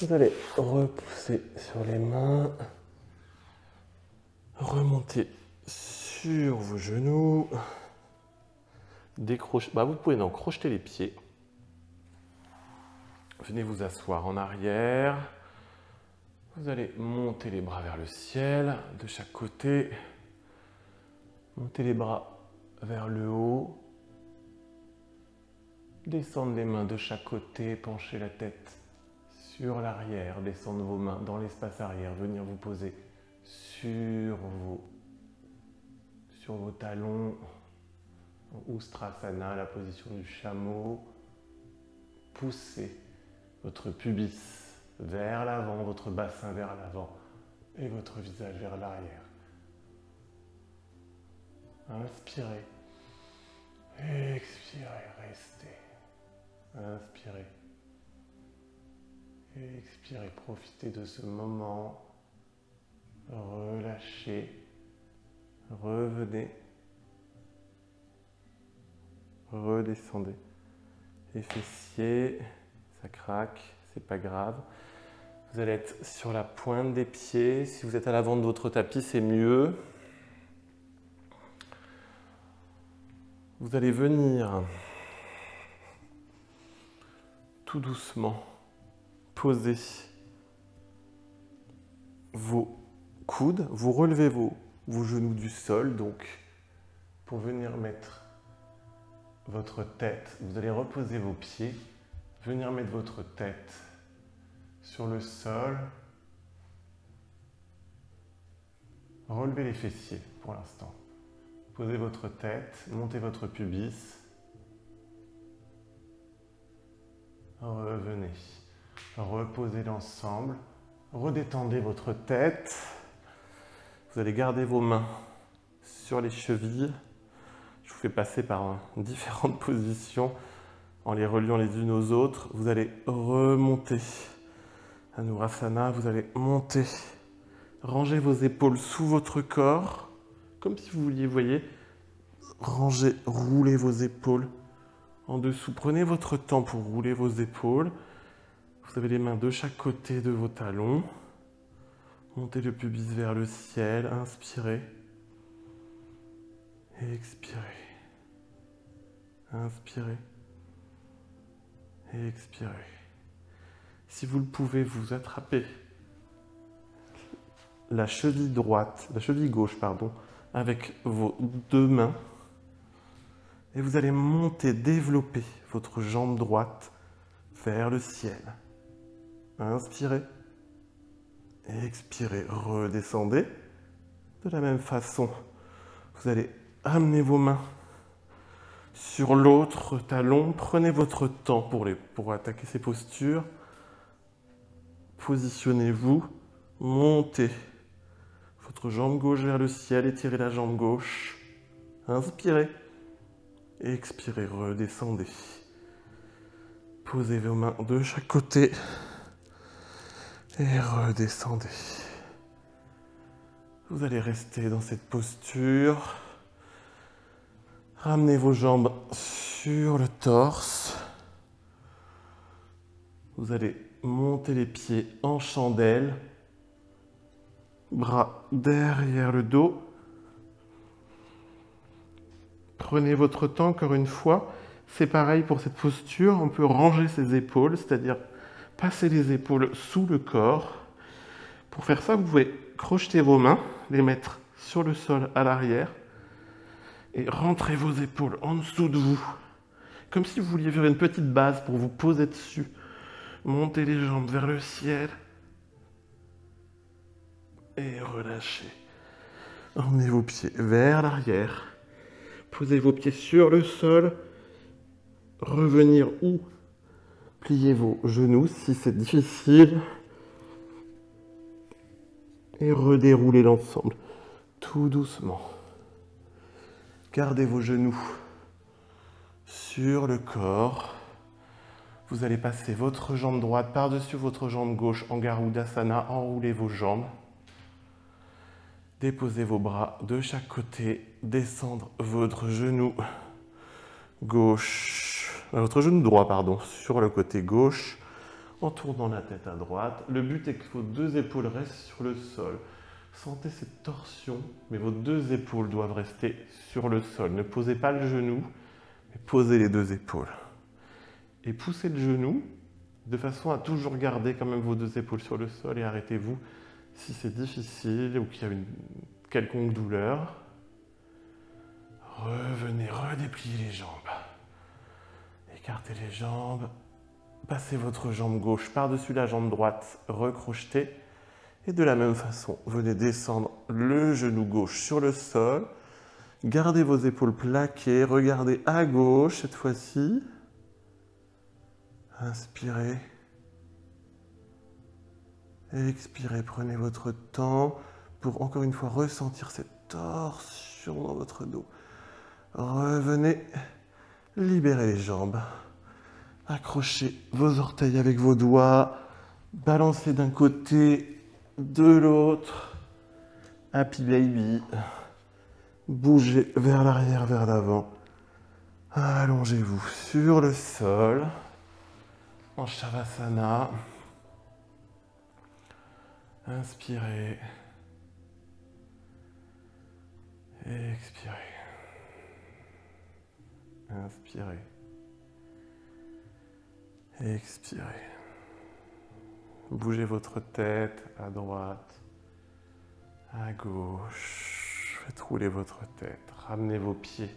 Vous allez repousser sur les mains. Remontez sur vos genoux. Décrochez. Vous pouvez donc crocheter les pieds. Venez vous asseoir en arrière. Vous allez monter les bras vers le ciel de chaque côté. Montez les bras vers le haut. Descendre les mains de chaque côté, penchez la tête sur l'arrière, descendre vos mains dans l'espace arrière, venir vous poser sur vos talons, Ustrasana, la position du chameau. Poussez votre pubis vers l'avant, votre bassin vers l'avant et votre visage vers l'arrière. Inspirez, expirez, restez. Inspirez. Expirez, profitez de ce moment. Relâchez. Revenez. Redescendez. Les fessiers, ça craque, c'est pas grave. Vous allez être sur la pointe des pieds. Si vous êtes à l'avant de votre tapis, c'est mieux. Vous allez venir tout doucement poser vos coudes, vous relevez vos genoux du sol, donc pour venir mettre votre tête, vous allez reposer vos pieds, venir mettre votre tête sur le sol, relevez les fessiers pour l'instant, posez votre tête, montez votre pubis. Revenez, reposez l'ensemble, redétendez votre tête. Vous allez garder vos mains sur les chevilles. Je vous fais passer par différentes positions en les reliant les unes aux autres. Vous allez remonter. Anurasana, vous allez monter. Rangez vos épaules sous votre corps, comme si vous vouliez, voyez, rangez, roulez vos épaules en dessous. Prenez votre temps pour rouler vos épaules. Vous avez les mains de chaque côté de vos talons. Montez le pubis vers le ciel. Inspirez. Et expirez. Inspirez. Et expirez. Si vous le pouvez, vous attrapez la cheville gauche, avec vos deux mains. Et vous allez monter, développer votre jambe droite vers le ciel. Inspirez. Et expirez. Redescendez. De la même façon, vous allez amener vos mains sur l'autre talon. Prenez votre temps pour attaquer ces postures. Positionnez-vous. Montez votre jambe gauche vers le ciel. Étirez la jambe gauche. Inspirez. Expirez, redescendez. Posez vos mains de chaque côté. Et redescendez. Vous allez rester dans cette posture. Ramenez vos jambes sur le torse. Vous allez monter les pieds en chandelle. Bras derrière le dos. Prenez votre temps encore une fois. C'est pareil pour cette posture. On peut ranger ses épaules, c'est-à-dire passer les épaules sous le corps. Pour faire ça, vous pouvez crocheter vos mains, les mettre sur le sol à l'arrière et rentrer vos épaules en dessous de vous. Comme si vous vouliez faire une petite base pour vous poser dessus. Montez les jambes vers le ciel et relâchez. Emmenez vos pieds vers l'arrière. Posez vos pieds sur le sol. Revenir ou plier vos genoux si c'est difficile. Et redérouler l'ensemble, tout doucement. Gardez vos genoux sur le corps. Vous allez passer votre jambe droite par-dessus votre jambe gauche en Garudasana. Enroulez vos jambes. Déposez vos bras de chaque côté. Descendre votre genou gauche, votre genou droit, pardon, sur le côté gauche. En tournant la tête à droite. Le but est que vos deux épaules restent sur le sol. Sentez cette torsion, mais vos deux épaules doivent rester sur le sol. Ne posez pas le genou, mais posez les deux épaules. Et poussez le genou de façon à toujours garder quand même vos deux épaules sur le sol et arrêtez-vous si c'est difficile ou qu'il y a une quelconque douleur. Revenez, redépliez les jambes. Écartez les jambes. Passez votre jambe gauche par-dessus la jambe droite, recrochetez. Et de la même façon, venez descendre le genou gauche sur le sol. Gardez vos épaules plaquées, regardez à gauche cette fois-ci. Inspirez. Expirez, prenez votre temps pour encore une fois ressentir cette torsion dans votre dos. Revenez, libérez les jambes. Accrochez vos orteils avec vos doigts, balancez d'un côté, de l'autre. Happy baby. Bougez vers l'arrière, vers l'avant. Allongez-vous sur le sol, en Shavasana. Inspirez. Expirez. Inspirez. Expirez. Bougez votre tête à droite, à gauche. Faites rouler votre tête. Ramenez vos pieds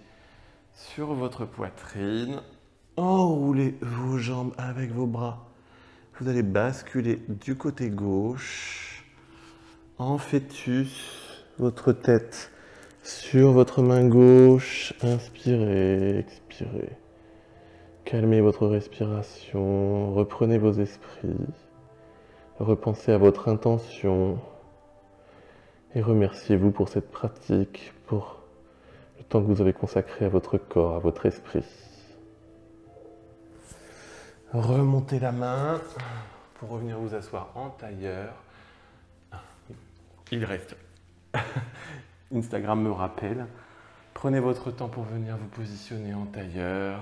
sur votre poitrine. Enroulez vos jambes avec vos bras. Vous allez basculer du côté gauche. En fœtus, votre tête sur votre main gauche. Inspirez, expirez. Calmez votre respiration, reprenez vos esprits, repensez à votre intention et remerciez-vous pour cette pratique, pour le temps que vous avez consacré à votre corps, à votre esprit. Remontez la main pour revenir vous asseoir en tailleur. Il reste. Instagram me rappelle. Prenez votre temps pour venir vous positionner en tailleur.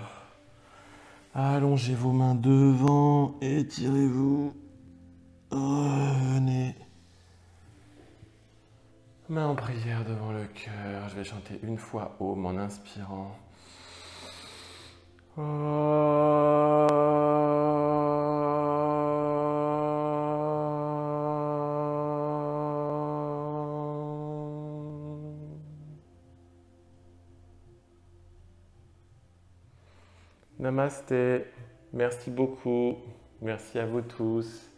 Allongez vos mains devant, étirez-vous, revenez. Main en prière devant le cœur, je vais chanter une fois Om en inspirant. Namasté, merci beaucoup, merci à vous tous.